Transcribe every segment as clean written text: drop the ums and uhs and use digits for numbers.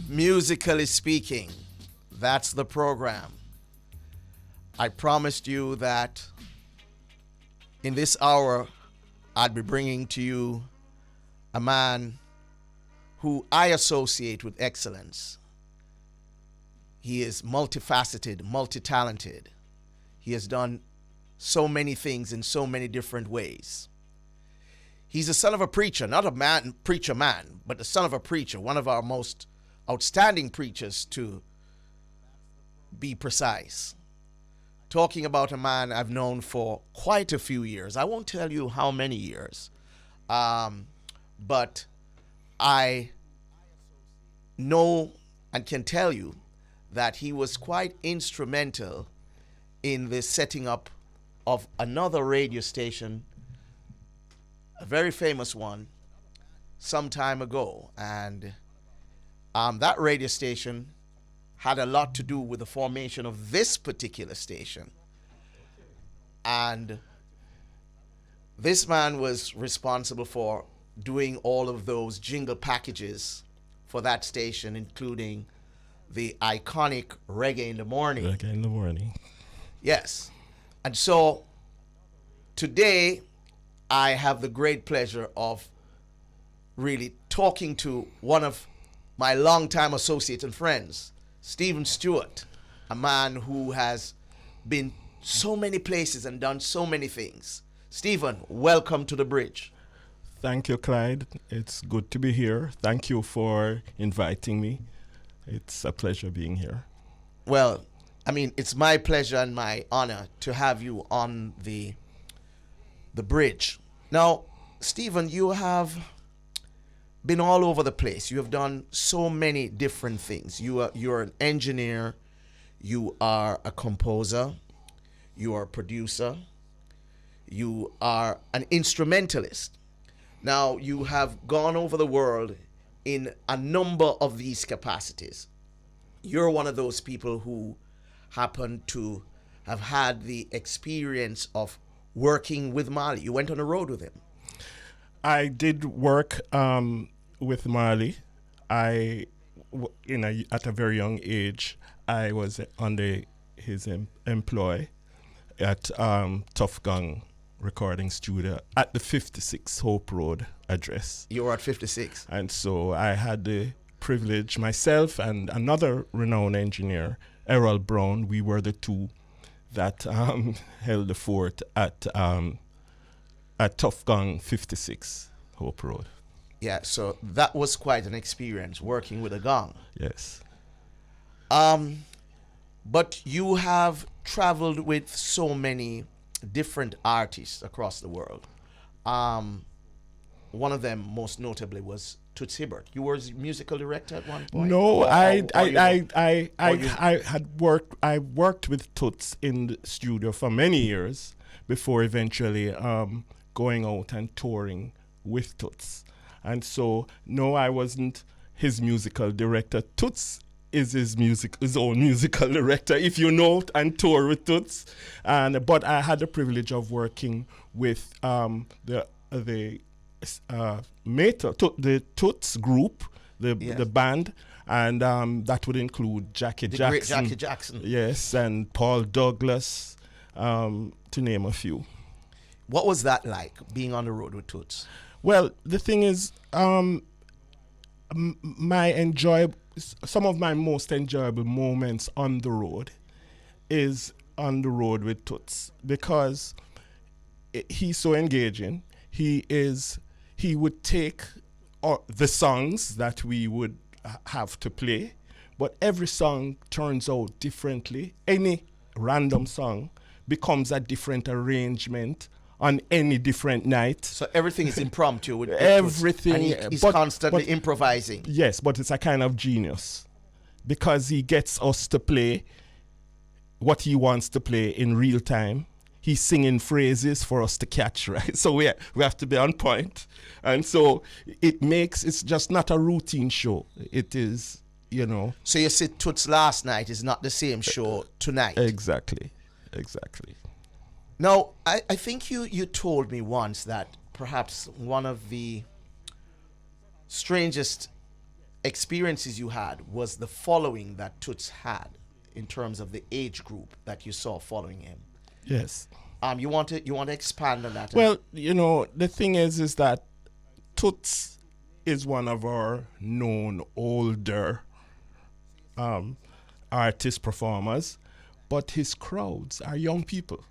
musically speaking, that's the program. I promised you that in this hour, I'd be bringing to you a man who I associate with excellence. He is multifaceted, multi-talented. He has done so many things in so many different ways. He's the son of a preacher, not a preacher man, but the son of a preacher, one of our most outstanding preachers to be precise. Talking about a man I've known for quite a few years. I won't tell you how many years, but I know and can tell you that he was quite instrumental in the setting up of another radio station, a very famous one, some time ago. And that radio station had a lot to do with the formation of this particular station. And this man was responsible for doing all of those jingle packages for that station, including the iconic Reggae in the Morning. Reggae in the Morning. Yes. And so today I have the great pleasure of really talking to one of my longtime associates and friends, Stephen Stewart, a man who has been so many places and done so many things. Stephen, welcome to the bridge. Thank you, Clyde. It's good to be here. Thank you for inviting me. It's a pleasure being here. Well, I mean, it's my pleasure and my honor to have you on the bridge. Now, Stephen, you have been all over the place. You have done so many different things. You're an engineer, you are a composer, you are a producer, you are an instrumentalist. Now, you have gone over the world in a number of these capacities. You're one of those people who happen to have had the experience of working with Marley. You went on the road with him. I did work with Marley. At a very young age, I was under his employ at Tough Gang Recording Studio at the 56 Hope Road address. You were at 56. And so I had the privilege, myself and another renowned engineer, Errol Brown, we were the two that held the fort at Tough Gang 56 Hope Road. Yeah, so that was quite an experience working with a gang. Yes. But you have traveled with so many different artists across the world. One of them, most notably, was Toots Hibbert. You were his musical director at one point. No, I worked with Toots in the studio for many years before eventually going out and touring with Toots. And so, no, I wasn't his musical director. Toots is his own musical director, if you know, and tour with Toots. But I had the privilege of working with the Toots group, the band, and that would include Jackie Jackson. Great Jackie Jackson. Yes, and Paul Douglas, to name a few. What was that like, being on the road with Toots? Well, the thing is, some of my most enjoyable moments on the road is on the road with Toots, because he's so engaging. He would take the songs that we would have to play, but every song turns out differently. Any random song becomes a different arrangement on any different night. So everything is impromptu with everything. And he's constantly improvising. Yes, but it's a kind of genius, because he gets us to play what he wants to play in real time. He's singing phrases for us to catch, right? So we have to be on point. And so it's just not a routine show. It is, So you said Toots last night is not the same show tonight. Exactly. Now, I think you told me once that perhaps one of the strangest experiences you had was the following that Toots had in terms of the age group that you saw following him. Yes. You want to expand on that? Well, the thing is that Toots is one of our known older artist performers, but his crowds are young people.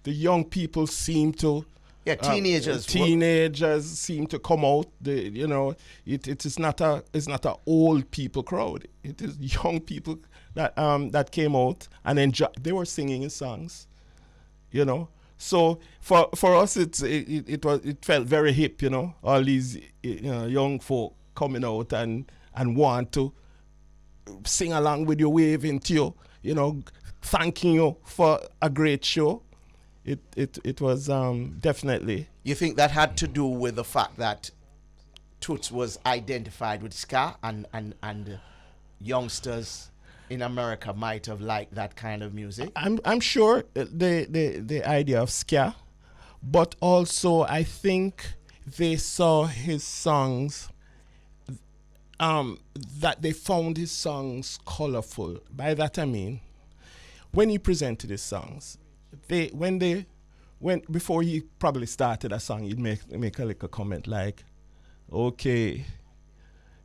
The young people seem to teenagers seem to come out. It is not a old people crowd. It is young people that came out and they were singing his songs. So for us it felt very hip. All these young folk coming out and want to sing along with you, waving to you, thanking you for a great show. It was definitely. You think that had to do with the fact that Toots was identified with ska and youngsters in America might have liked that kind of music? I'm sure the idea of ska, but also I think they saw his songs, that they found his songs colorful. By that I mean, when he presented his songs, before he probably started a song, he'd make a little comment like, "Okay,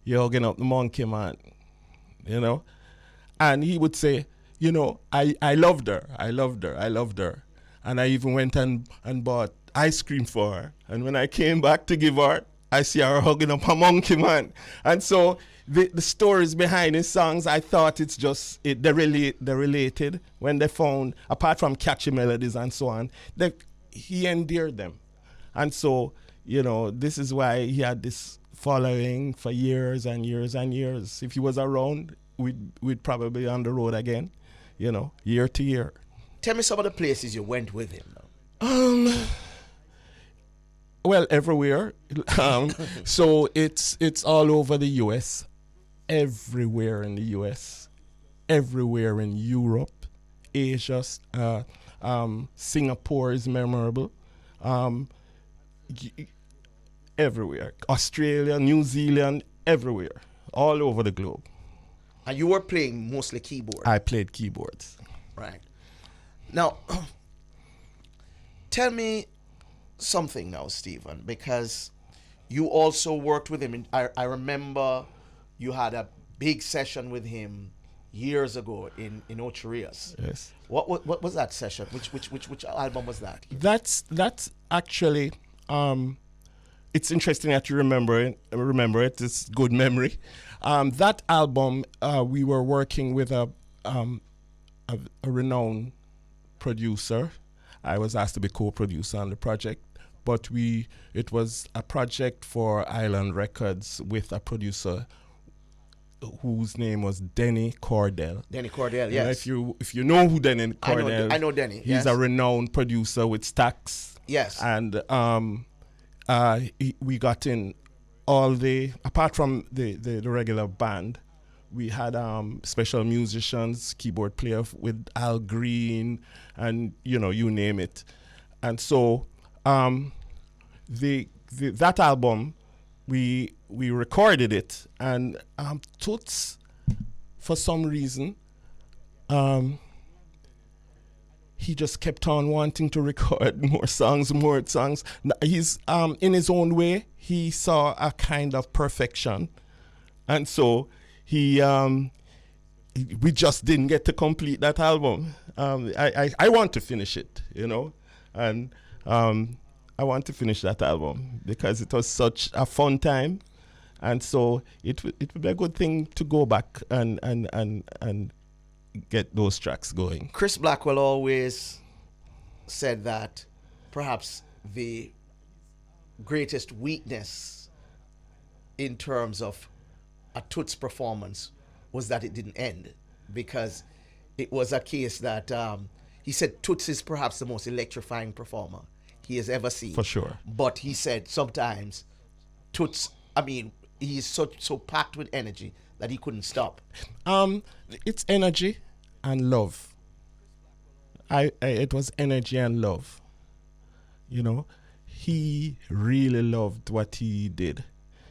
you're hugging up the monkey, man," and he would say, I loved her, and I even went and bought ice cream for her, and when I came back to give her, I see her hugging up a monkey, man. And so the stories behind his songs, I thought it's just they're related. When they found, apart from catchy melodies and so on, he endeared them, and so this is why he had this following for years and years and years. If he was around, we'd probably be on the road again, year to year. Tell me some of the places you went with him now. Well, everywhere. So it's all over the U.S., everywhere in the U.S., everywhere in Europe, Asia. Singapore is memorable. Everywhere. Australia, New Zealand, everywhere. All over the globe. And you were playing mostly keyboard? I played keyboards. Right. Now, tell me something now, Stephen, because you also worked with him. I remember you had a big session with him years ago in Ocherias. Yes. What was that session? Which album was that? That's actually it's interesting that you remember it. It's good memory. That album, we were working with a renowned producer. I was asked to be co-producer on the project, but it was a project for Island Records with a producer whose name was Denny Cordell. Denny Cordell, yes. If you know who Denny Cordell is, I know Denny. He's a renowned producer with Stax. Yes. And we got in apart from the regular band, we had special musicians, keyboard player with Al Green, and you name it. And so that album, we recorded it, and Toots, for some reason, he just kept on wanting to record more songs. He's in his own way, he saw a kind of perfection, and so we just didn't get to complete that album. I want to finish it, and I want to finish that album because it was such a fun time, and so it would be a good thing to go back and get those tracks going. Chris Blackwell always said that perhaps the greatest weakness in terms of a Toots performance was that it didn't end, because it was a case that he said Toots is perhaps the most electrifying performer he has ever seen. For sure. But he said sometimes Toots, he's so packed with energy that he couldn't stop. It's energy and love. It was energy and love. He really loved what he did.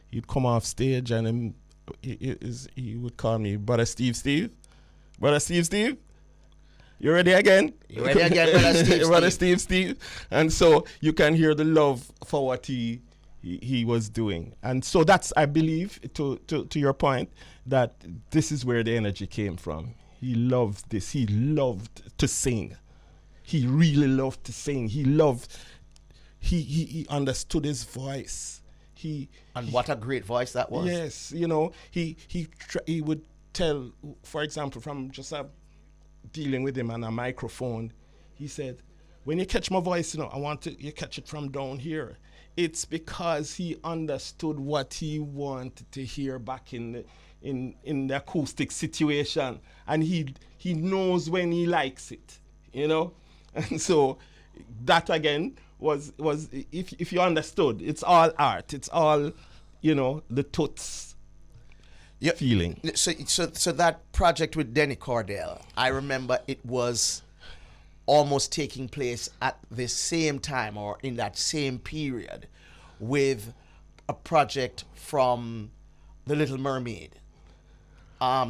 He'd come off stage and he would call me Brother Steve. Brother Steve. You ready again? You ready again, Brother Steve? Brother Steve. And so you can hear the love for what he was doing. And so that's, I believe, to your point, that this is where the energy came from. He loved this. He loved to sing. He really loved to sing. He understood his voice. What a great voice that was. Yes, you know, he would tell, for example, from just dealing with him on a microphone, he said, when you catch my voice, you know, I want you catch it from down here. It's because he understood what he wanted to hear back in the acoustic situation, and he knows when he likes it, you know. And so that again was if you understood, it's all art, it's all, you know, the Toots feeling. So that project with Denny Cordell, I remember it was almost taking place at the same time or in that same period with a project from The Little Mermaid,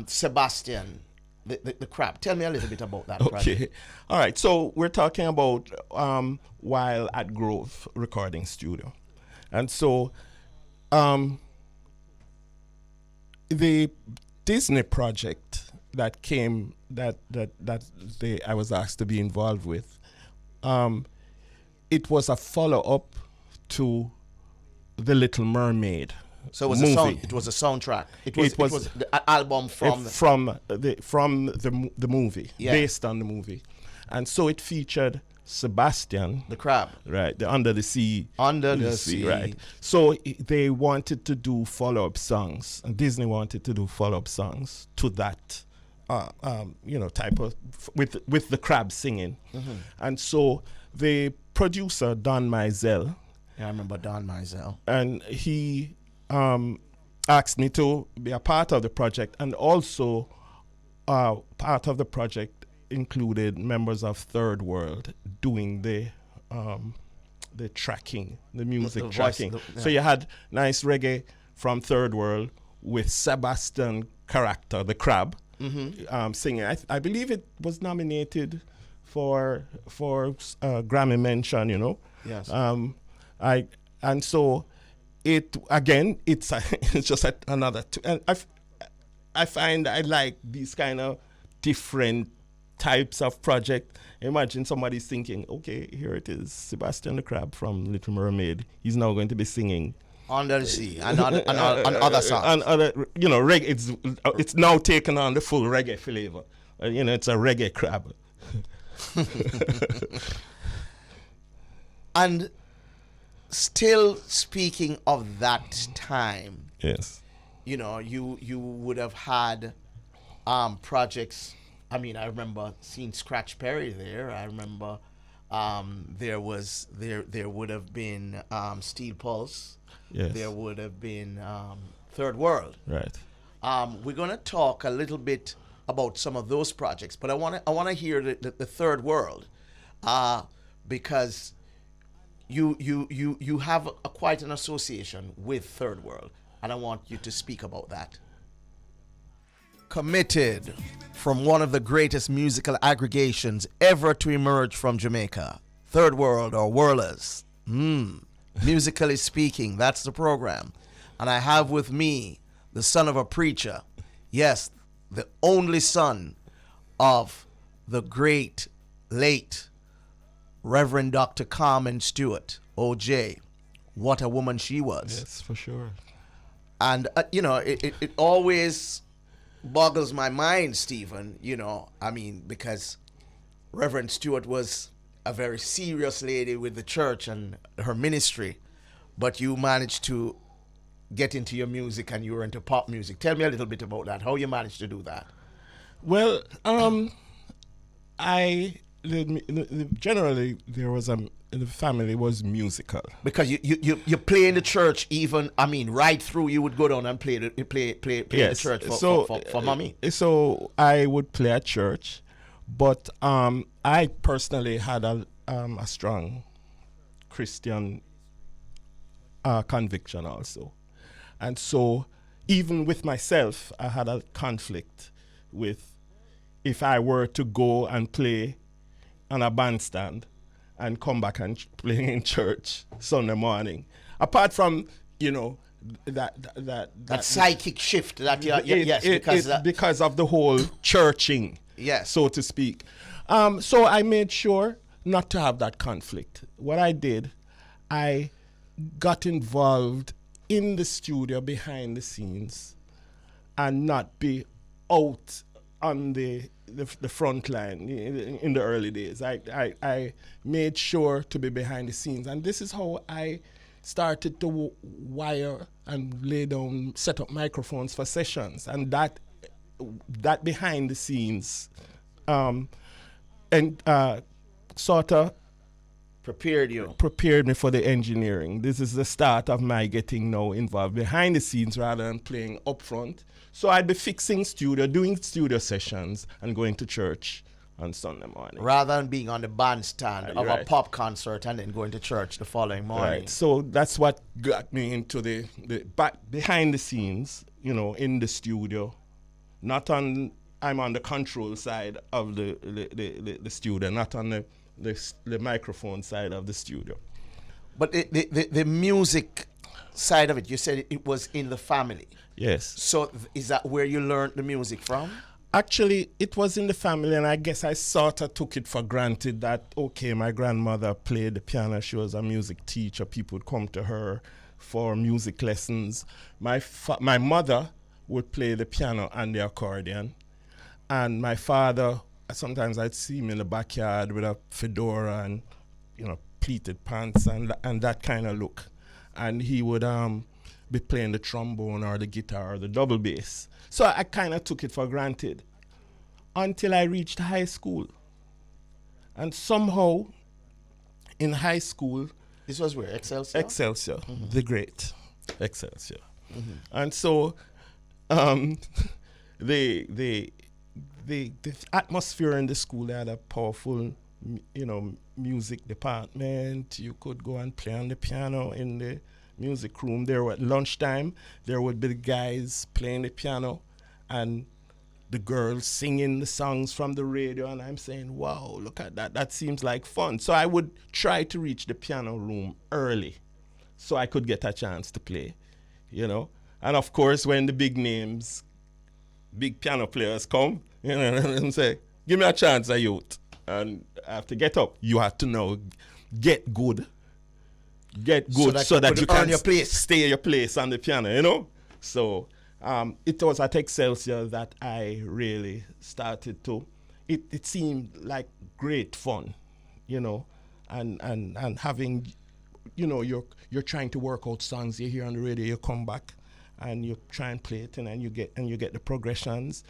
Sebastian, the crab. Tell me a little bit about that project. Okay. All right. So we're talking about while at Grove Recording Studio. And so the Disney project that came that I was asked to be involved with, it was a follow-up to The Little Mermaid. So it was movie. it was a soundtrack. It was the album from the movie, yeah, based on the movie, and so it featured Sebastian, the crab, right, the Under the Sea, right. So they wanted to do follow-up songs, and Disney wanted to do follow-up songs to that, type of with the crab singing, and so the producer Don Mizell. Yeah, I remember Don Mizell, and he asked me to be a part of the project, and also part of the project included members of Third World doing the tracking, the music the tracking. voice, So you had nice reggae from Third World with Sebastian character, the crab, singing. I believe it was nominated for Grammy mention, you know. Yes. And so it again, it's just another. And I find I like these kind of different types of project. Imagine somebody's thinking, okay, here it is, Sebastian the Crab from Little Mermaid. He's now going to be singing Under the Sea and other songs. And other, reggae. It's now taken on the full reggae flavor. It's a reggae crab. And still speaking of that time, yes, you would have had projects. I mean, I remember seeing Scratch Perry there. I remember there would have been Steel Pulse. Yes. There would have been Third World. Right. We're gonna talk a little bit about some of those projects, but I wanna hear the Third World, because you have quite an association with Third World, and I want you to speak about that. Committed from one of the greatest musical aggregations ever to emerge from Jamaica, Third World or Whirlers. Musically speaking, that's the program. And I have with me the son of a preacher, yes, the only son of the great, late Reverend Dr. Carmen Stewart, OJ. What a woman she was. Yes, for sure. And, it always boggles my mind, Stephen, because Reverend Stewart was a very serious lady with the church and her ministry, but you managed to get into your music and you were into pop music. Tell me a little bit about that, how you managed to do that. Well, generally there was the family was musical, because you play in the church, even right through. You would go down and play yes, the church for mommy. So I would play at church, but I personally had a strong Christian conviction also, and so even with myself, I had a conflict with if I were to go and play on a bandstand and come back and play in church Sunday morning. Apart from, that psychic shift that because of the whole churching, yes, so to speak. So I made sure not to have that conflict. What I did, I got involved in the studio behind the scenes and not be out on the front line in the early days. I made sure to be behind the scenes, and this is how I started to wire and set up microphones for sessions, and that behind the scenes sort of prepared me for the engineering. This is the start of my getting now involved behind the scenes rather than playing up front. So I'd be fixing doing studio sessions and going to church on Sunday morning. Rather than being on the bandstand of a pop concert and then going to church the following morning. Right. So that's what got me into the back behind the scenes, in the studio. I'm on the control side of the studio, not on the microphone side of the studio. But the music side of it, you said it was in the family. Yes. So is that where you learned the music from? Actually, it was in the family, and I guess I sort of took it for granted that, okay, my grandmother played the piano. She was a music teacher. People would come to her for music lessons. My mother would play the piano and the accordion. And my father, sometimes I'd see him in the backyard with a fedora and, pleated pants and that kind of look. And he would be playing the trombone or the guitar or the double bass. So I kind of took it for granted until I reached high school. And somehow in high school... This was where? Excelsior? Excelsior, the great Excelsior. Mm-hmm. And so the atmosphere in the school, they had a powerful, music department. You could go and play on the piano in the music room. There at lunchtime, there would be the guys playing the piano and the girls singing the songs from the radio. And I'm saying, wow, look at that. That seems like fun. So I would try to reach the piano room early so I could get a chance to play, And of course, when the big names, big piano players come, and say, give me a chance, youth. And I have to get up. You have to know, get good so that you can stay your place on the piano, So it was at Excelsior that I really started to, it seemed like great fun, and having, you're trying to work out songs you hear on the radio, you come back and you try and play it, and you get the progressions.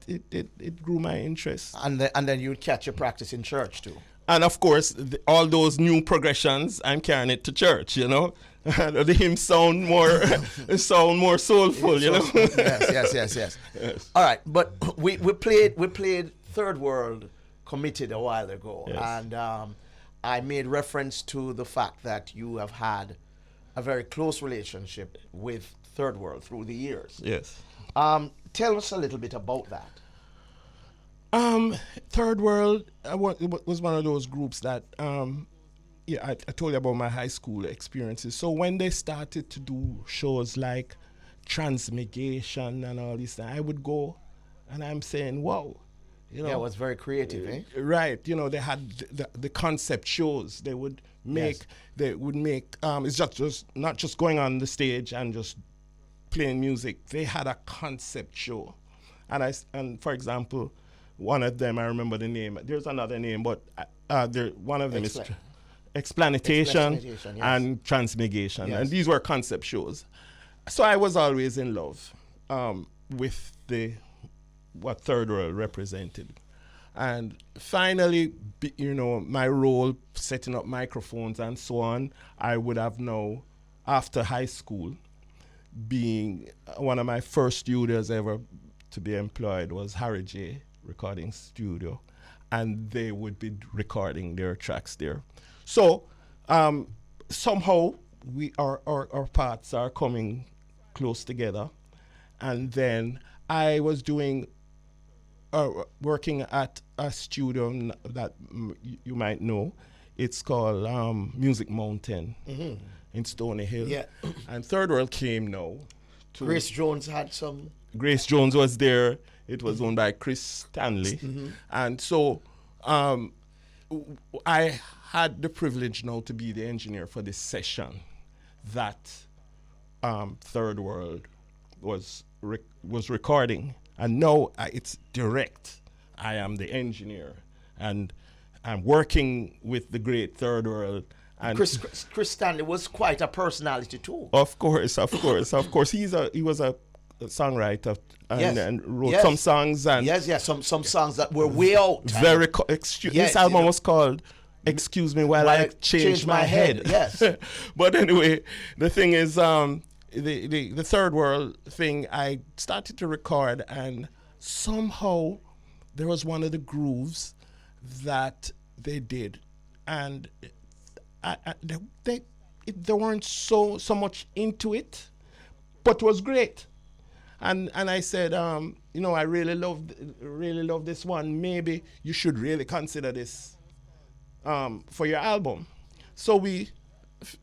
It grew my interest. And then you'd catch your practice in church too. And of course, all those new progressions, I'm carrying it to church, The hymns sound more soulful, Yes. All right, but we played Third World Committed a while ago, yes. And I made reference to the fact that you have had a very close relationship with Third World through the years. Yes. Tell us a little bit about that. Third World was one of those groups that, I told you about my high school experiences. So when they started to do shows like Transmigration and all this, I would go and I'm saying, wow. It was very creative, eh? Right. They had the concept shows. They would make, it's just not just going on the stage and just playing music. They had a concept show. And for example, one of them, I remember the name. There's another name, but one of them is Explantation yes. and Transmigration. Yes. And these were concept shows. So I was always in love with what Third World represented. And finally, my role setting up microphones and so on, I would have now, after high school, being one of my first studios ever to be employed was Harry J. Recording Studio, and they would be recording their tracks there. So somehow our paths are coming close together, And then I was doing working at a studio that you might know. It's called Music Mountain in Stony Hill. Yeah. And Third World came now. Grace Jones had some. Grace Jones was there. It was owned by Chris Stanley. And so I had the privilege now to be the engineer for this session that Third World was recording. And now it's direct. I am the engineer. And I'm working with the great Third World. And Chris Stanley was quite a personality too. Of course. He was a songwriter and wrote some songs and some songs that were way out. Very this album was called "Excuse Me While I Change My Head." Yes. But anyway, the thing is, the Third World thing, I started to record, and somehow there was one of the grooves that they did, and they weren't so much into it, but it was great. And I said, I really love this one. Maybe you should really consider this for your album. So we,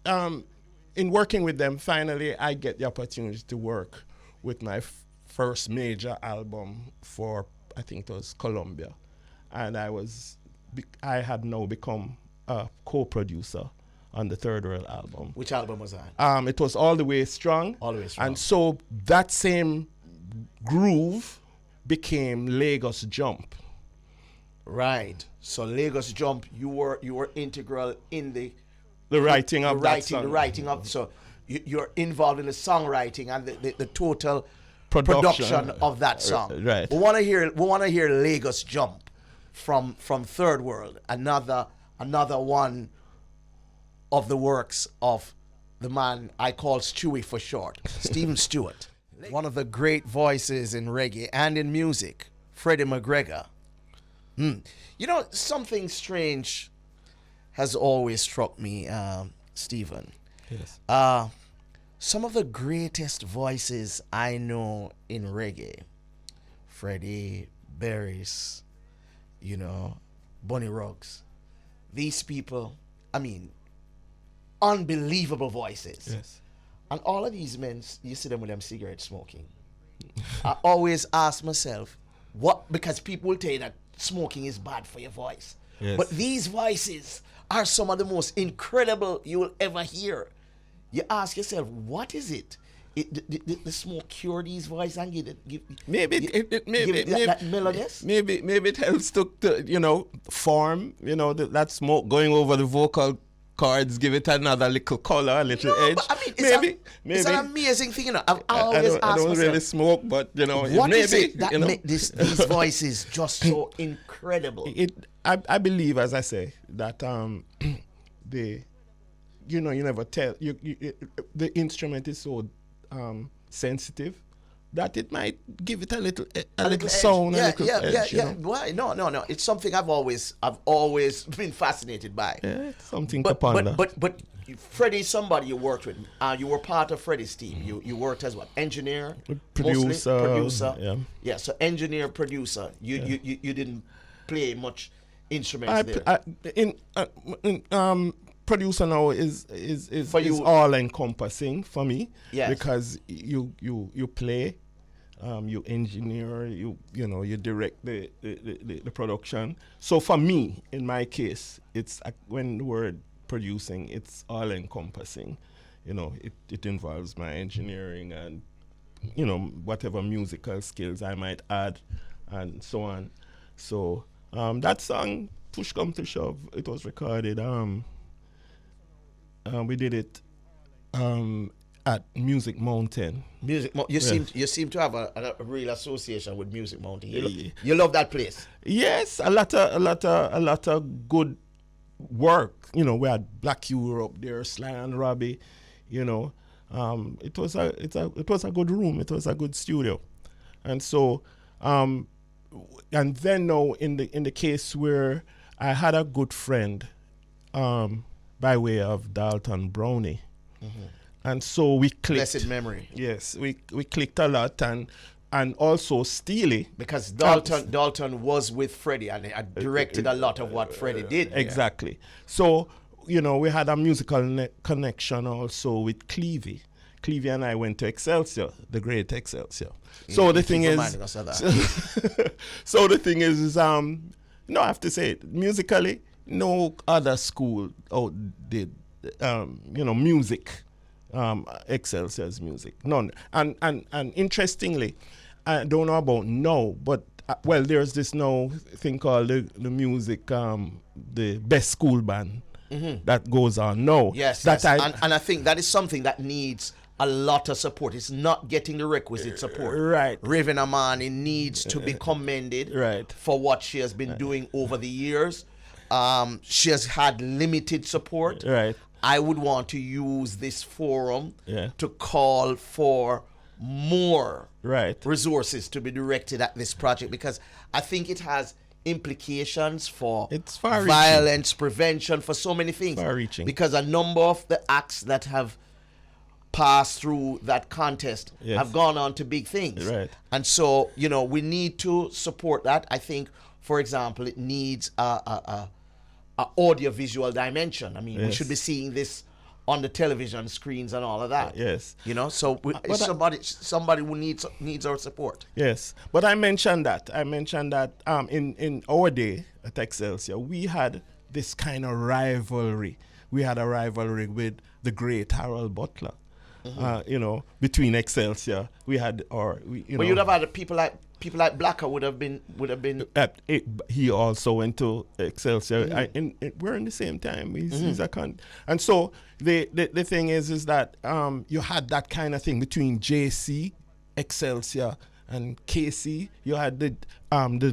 in working with them, finally I get the opportunity to work with my first major album for, I think it was Columbia, and I had now become a co-producer on the Third World album. Which album was that? It was All the Way Strong. All the Way Strong. And so that same groove became Lagos Jump. Right. So Lagos Jump, you were integral in the writing of that song. The writing of, so you're involved in the songwriting and the total production of that song. Right. We want to hear Lagos Jump from Third World, another one of the works of the man I call Stewie for short, Stephen Stewart. One of the great voices in reggae and in music, Freddie McGregor. Something strange has always struck me, Stephen. Yes. Some of the greatest voices I know in reggae, Freddie, Barris, Bunny Ruggs, these people, unbelievable voices. Yes. And all of these men, you see them with them cigarette smoking. I always ask myself, because people will tell you that smoking is bad for your voice. Yes. But these voices are some of the most incredible you will ever hear. You ask yourself, what is it? The smoke cure these voices and give that melodious? Maybe it helps to form, that smoke going over the vocal cords, give it another little color, a little edge. Maybe. It's an amazing thing, I've always asked I don't myself, really smoke, but what maybe, is it that make these voices just so incredible? I believe, as I say, that you never tell. The instrument is so sensitive that it might give it a little sound, a little edge. Why? No. It's something I've always been fascinated by. Yeah, it's something to ponder. But Freddie, somebody you worked with. You were part of Freddie's team. You worked as what? Engineer, producer. Yeah. So engineer, producer. You didn't play much instruments there. Producer now is all encompassing for me. Yes. Because you play, you engineer, you direct the production. So for me, in my case, it's when the word producing, it's all encompassing. It involves my engineering and whatever musical skills I might add and so on. So that song, Push Come to Shove, it was recorded. We did it at Music Mountain. You seem to have a real association with Music Mountain. You love that place. Yes, a lot of good work. We had Black Hue up there, Sly and Robbie. It was a good room. It was a good studio, and so and then now in the case where I had a good friend, by way of Dalton Brownie, And so we clicked. Blessed memory. Yes, we clicked a lot, and also Steely. Because Dalton was with Freddie and directed a lot of what Freddie did. Exactly. So, we had a musical connection also with Clevie. Clevie and I went to Excelsior, the great Excelsior. So the thing is, so the thing is, I have to say it, musically, no other school did, music, Excelsior's music, none. And interestingly, I don't know about now, but there's this now thing called the music, the best school band that goes on now. Yes, and I think that is something that needs a lot of support. It's not getting the requisite support. Right. Raven Amani needs to be commended for what she has been doing over the years. She has had limited support. Right. I would want to use this forum to call for more resources to be directed at this project, because I think it has implications for violence prevention, for so many things. Far-reaching. Because a number of the acts that have passed through that contest have gone on to big things. Right. And so, we need to support that. I think, for example, it needs a audio-visual dimension. I mean, we should be seeing this on the television screens and all of that. Yes. So somebody who needs our support. Yes. But I mentioned that. In our day at Excelsior, we had this kind of rivalry. We had a rivalry with the great Harold Butler. Between Excelsior, we had you'd have had people like Blacker would have been. He also went to Excelsior, and we're in the same time. He's a and so the thing is that you had that kind of thing between JC, Excelsior, and KC. You had the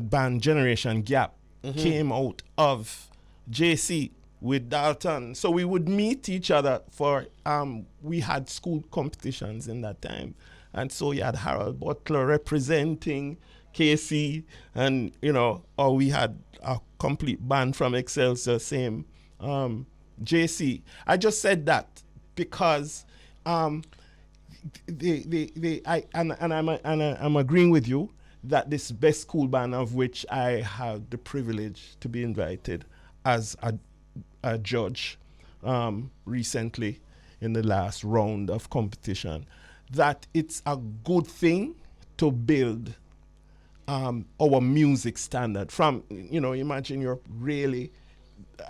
band Generation Gap came out of JC with Dalton. So we would meet each other for, we had school competitions in that time. And so you had Harold Butler representing KC, and, or we had a complete band from Excelsior, same JC. I just said that because I'm agreeing with you that this best school band, of which I had the privilege to be invited as a judge recently in the last round of competition, that it's a good thing to build our music standard from, imagine you're really,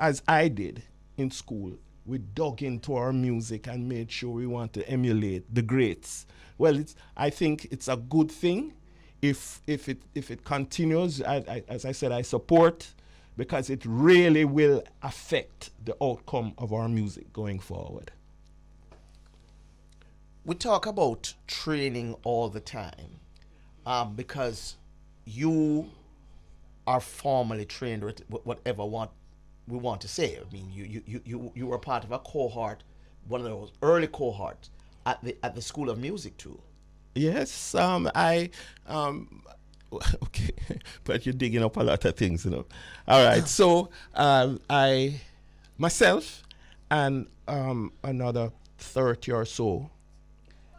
as I did in school, we dug into our music and made sure we want to emulate the greats. Well, I think it's a good thing if it continues. As I said, I support, because it really will affect the outcome of our music going forward. We talk about training all the time, because you are formally trained with whatever we want to say. I mean, you were part of a cohort, one of those early cohorts at the School of Music too. Yes, okay, but you're digging up a lot of things, All right, so I, myself, and another 30 or so,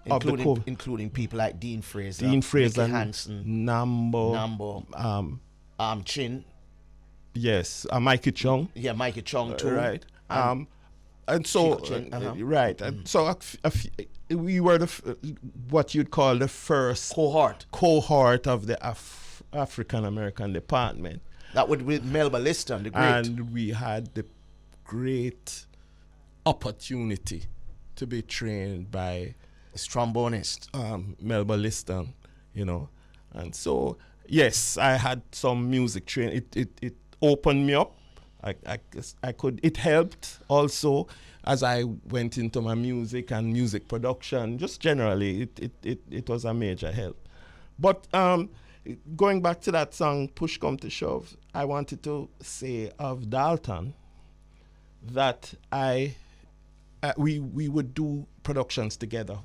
including people like Dean Fraser, Mickey Hansen, Nambo, Chin. Yes, Mikey Chung. Yeah, Mikey Chung too. Right. And so, right. And so we were what you'd call the first cohort of the African American department. That would be Melba Liston, the great. And we had the great opportunity to be trained by this trombonist, Melba Liston, And so, yes, I had some music training. It opened me up. I could. It helped also as I went into my music and music production. Just generally, it was a major help. But going back to that song, "Push Come to Shove," I wanted to say of Dalton that we would do productions together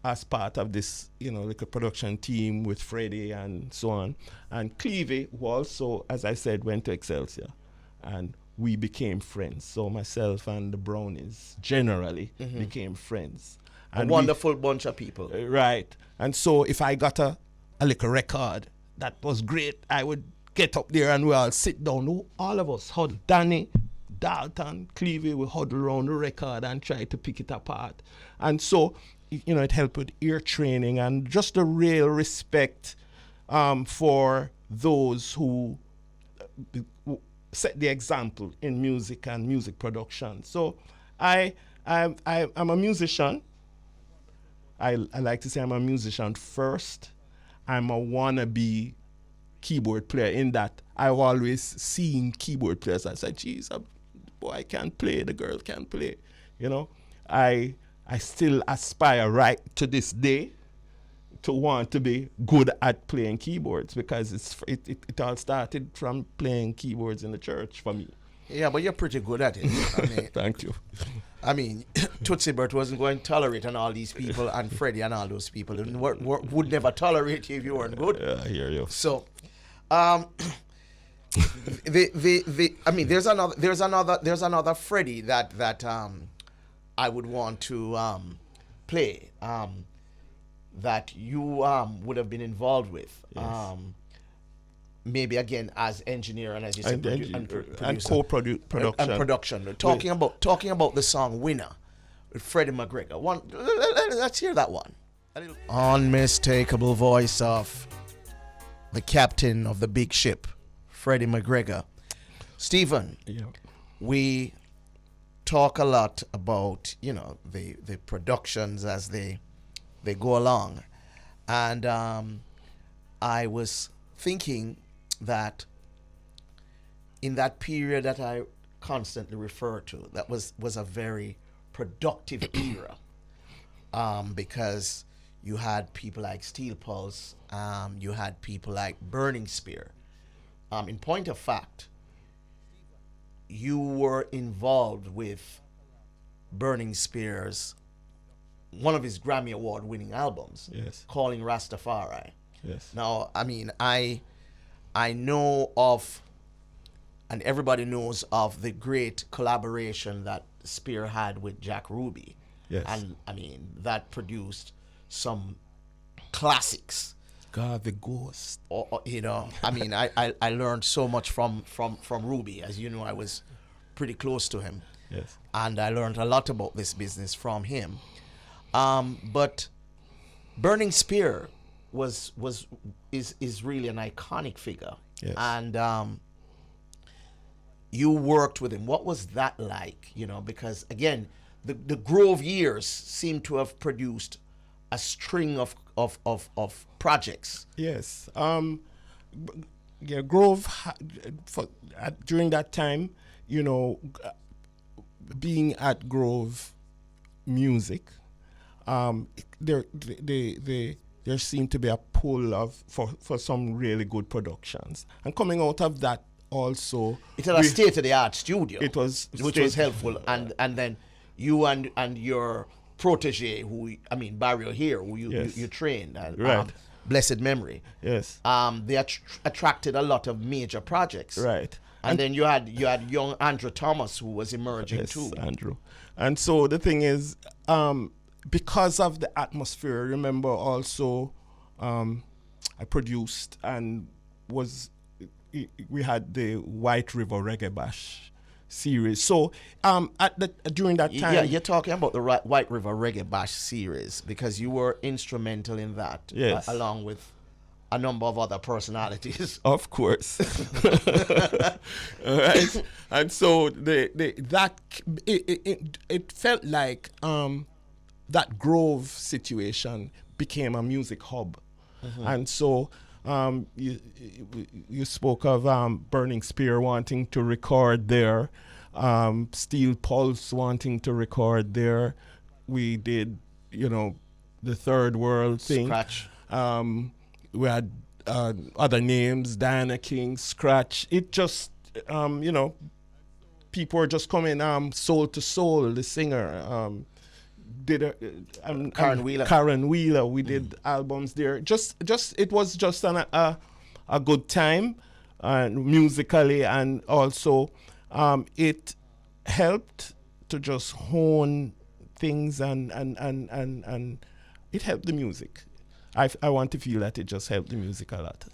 as part of this, like a production team with Freddie and so on. And Clevie, who also, as I said, went to Excelsior. And we became friends. So myself and the Brownies generally became friends. A wonderful bunch of people. Right. And so if I got a little record that was great, I would get up there and we all sit down. All of us, Danny, Dalton, Cleve, we huddle around the record and try to pick it apart. And so, it helped with ear training and just a real respect for those who set the example in music and music production. So I'm a musician. I like to say I'm a musician first. I'm a wannabe keyboard player in that I've always seen keyboard players. I said, geez, boy can't play, the girl can't play. I still aspire right to this day to want to be good at playing keyboards because it all started from playing keyboards in the church for me. Yeah, but you're pretty good at it. I mean, thank you. I mean, Toots Hibbert wasn't going to tolerate and all these people and Freddie and all those people would never tolerate you if you weren't good. Yeah, I hear you. So, I mean, there's another Freddie that I would want to play that you would have been involved with. Yes. Maybe again as engineer and as you said, and co-production and production. Talking about the song "Winner" with Freddie McGregor. Let's hear that one. Unmistakable voice of the captain of the big ship, Freddie McGregor. Stephen, we talk a lot about the productions as they go along, and I was thinking that in that period that I constantly refer to, that was a very productive era, because you had people like Steel Pulse, you had people like Burning Spear. In point of fact, you were involved with Burning Spear's one of his Grammy Award winning albums, yes, Calling Rastafari. Yes. Now, I mean, I know of, and everybody knows of, the great collaboration that Spear had with Jack Ruby. Yes. And I mean, that produced some classics. God, the Ghost. I mean, I learned so much from Ruby. As you know, I was pretty close to him. Yes. And I learned a lot about this business from him. But Burning Spear is really an iconic figure. Yes. And you worked with him. What was that like? Because again, the Grove years seem to have produced a string of projects. Yes. Grove during that time, being at Grove Music, there seemed to be a pull for some really good productions, and coming out of that also, it had a state-of-the-art studio. It was, which was helpful, and then you and your protege, Barrio here, who you trained, and right. Blessed memory. Yes. They attracted a lot of major projects. Right. And then you had young Andrew Thomas, who was emerging too. Andrew. And so the thing is, because of the atmosphere, remember also, I produced and we had the White River Reggae Bash series. So during that time, yeah, you're talking about the White River Reggae Bash series because you were instrumental in that, yes, along with a number of other personalities. Of course. All right. And so it felt like that Grove situation became a music hub. Mm-hmm. And so you spoke of Burning Spear wanting to record there, Steel Pulse wanting to record there. We did, the Third World thing. Scratch. We had other names, Diana King, Scratch. It just, people were just coming, Soul to Soul, the singer. Karen Wheeler. Karen Wheeler. We did albums there. It was just a good time, musically, and also it helped to just hone things, and it helped the music. I want to feel that it just helped the music a lot.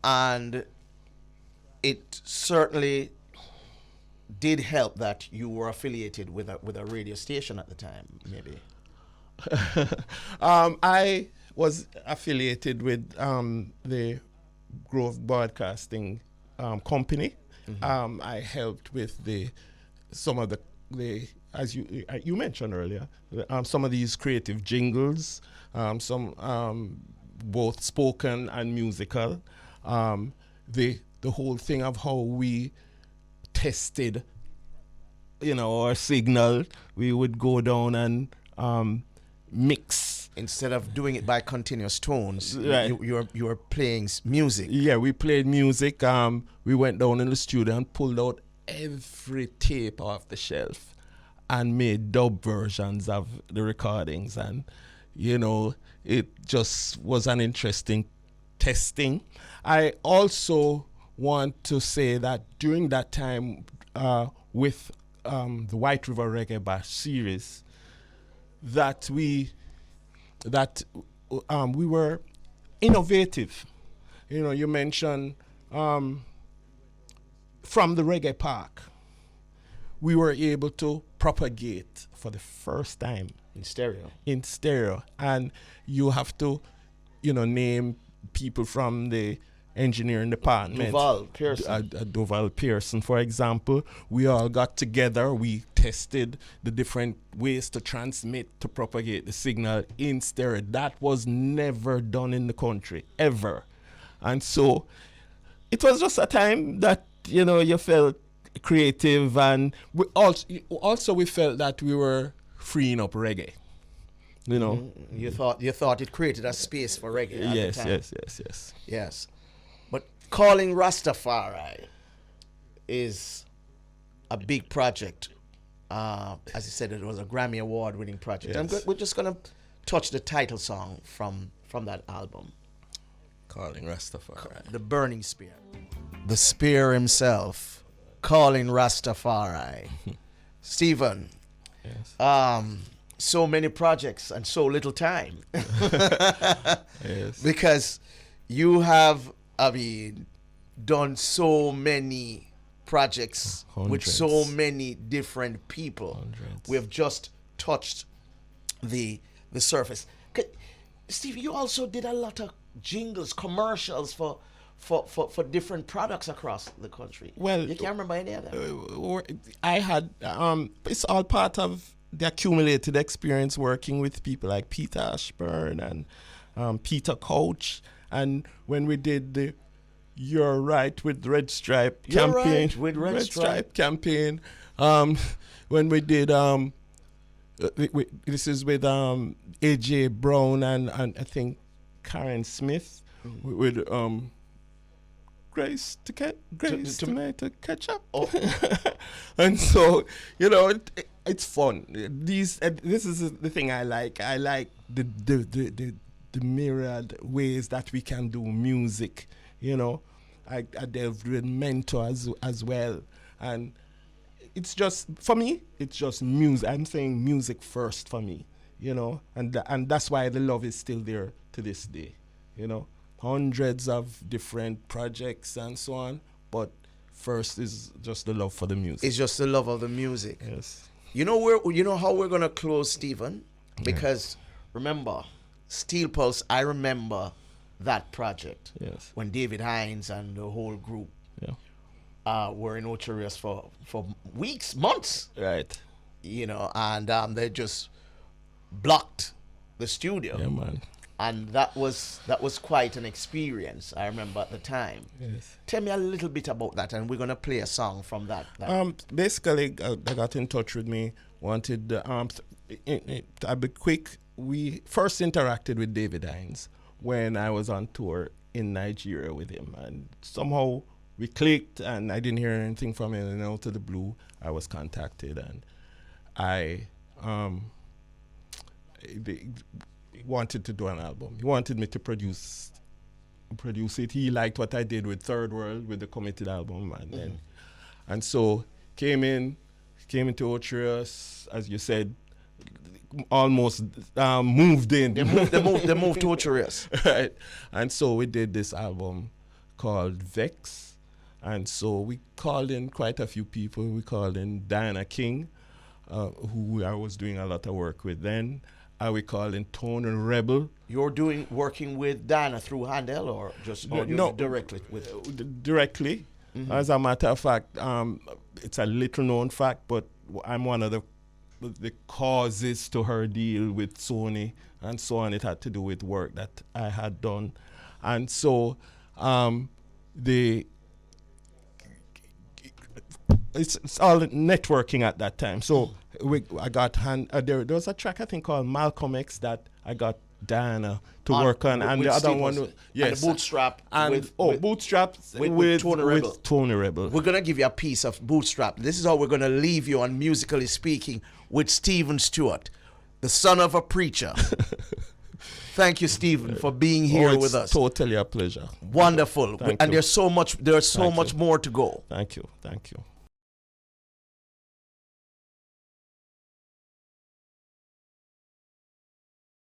And it certainly did help that you were affiliated with a radio station at the time, maybe. I was affiliated with the Grove Broadcasting Company. I helped with some of the as you mentioned earlier, some of these creative jingles, some both spoken and musical. The whole thing of how we tested, our signal. We would go down and mix. Instead of doing it by continuous tones, right. you were playing music. Yeah, we played music. We went down in the studio and pulled out every tape off the shelf and made dub versions of the recordings. And, it just was an interesting testing. I also want to say that during that time with the White River Reggae Bash series, that we were innovative. You mentioned from the Reggae Park, we were able to propagate for the first time In stereo. And you have to, name people from the engineering department. Duval Pearson, for example. We all got together. We tested the different ways to transmit, to propagate the signal in stereo. That was never done in the country, ever. And so it was just a time that, you felt creative, and we felt that we were freeing up reggae. You thought it created a space for reggae at the time. Yes. But calling Rastafari is a big project. As you said, it was a Grammy Award-winning project. Yes. We're just going to touch the title song from that album. Calling Rastafari. The Burning Spear. The Spear himself, calling Rastafari. Stephen, Yes. So many projects and so little time. Yes. Because you have, done so many projects with so many different people. Hundreds. We have just touched the surface. Steve, you also did a lot of jingles, commercials for different products across the country. Well, you can't remember any of them. I had it's all part of the accumulated experience working with people like Peter Ashburn and Peter Couch, and when we did the You're Right with Red Stripe campaign, with Red Stripe campaign, when we did this is with AJ Brown and I think Karen Smith with Grace to catch up. Oh. And so it's fun. This is the thing I like. I like the myriad ways that we can do music. I delved with mentors as well, and it's just, for me, it's just music. I'm saying music first for me, and that's why the love is still there to this day. Hundreds of different projects and so on, but first is just the love for the music. It's just the love of the music. Yes. You know how we're gonna close, Stephen? Because remember, Steel Pulse, I remember that project. Yes. When David Hines and the whole group were in Ocherius for weeks, months. Right. And they just blocked the studio. Yeah, man. And that was quite an experience, I remember at the time. Yes. Tell me a little bit about that, and we're gonna play a song from that. Basically, they got in touch with me, wanted I'll be quick. We first interacted with David Hines when I was on tour in Nigeria with him, and somehow we clicked, and I didn't hear anything from him, and out of the blue, I was contacted, and I he wanted to do an album. He wanted me to produce it. He liked what I did with Third World, with the Committed album, and so came into Ocherius, as you said, almost moved in. They moved to Ucharias. Right. And so we did this album called Vex. And so we called in quite a few people. We called in Diana King, who I was doing a lot of work with then. We called in Tony Rebel. You're working with Diana through Handel or just directly with? Directly. Mm-hmm. As a matter of fact, it's a little known fact, but I'm one of the causes to her deal with Sony and so on. It had to do with work that I had done. And so it's all networking at that time. So I got there was a track I think called Malcolm X that I got Diana to work on, and the other one, yes, and the Bootstrap, and Bootstrap with Tony Rebel. We're gonna give you a piece of Bootstrap. This is how we're gonna leave you on Musically Speaking with Stephen Stewart, the son of a preacher. Thank you, Stephen, for being here with us. Totally a pleasure. Wonderful. Thank and you. There's so much more to go. Thank you.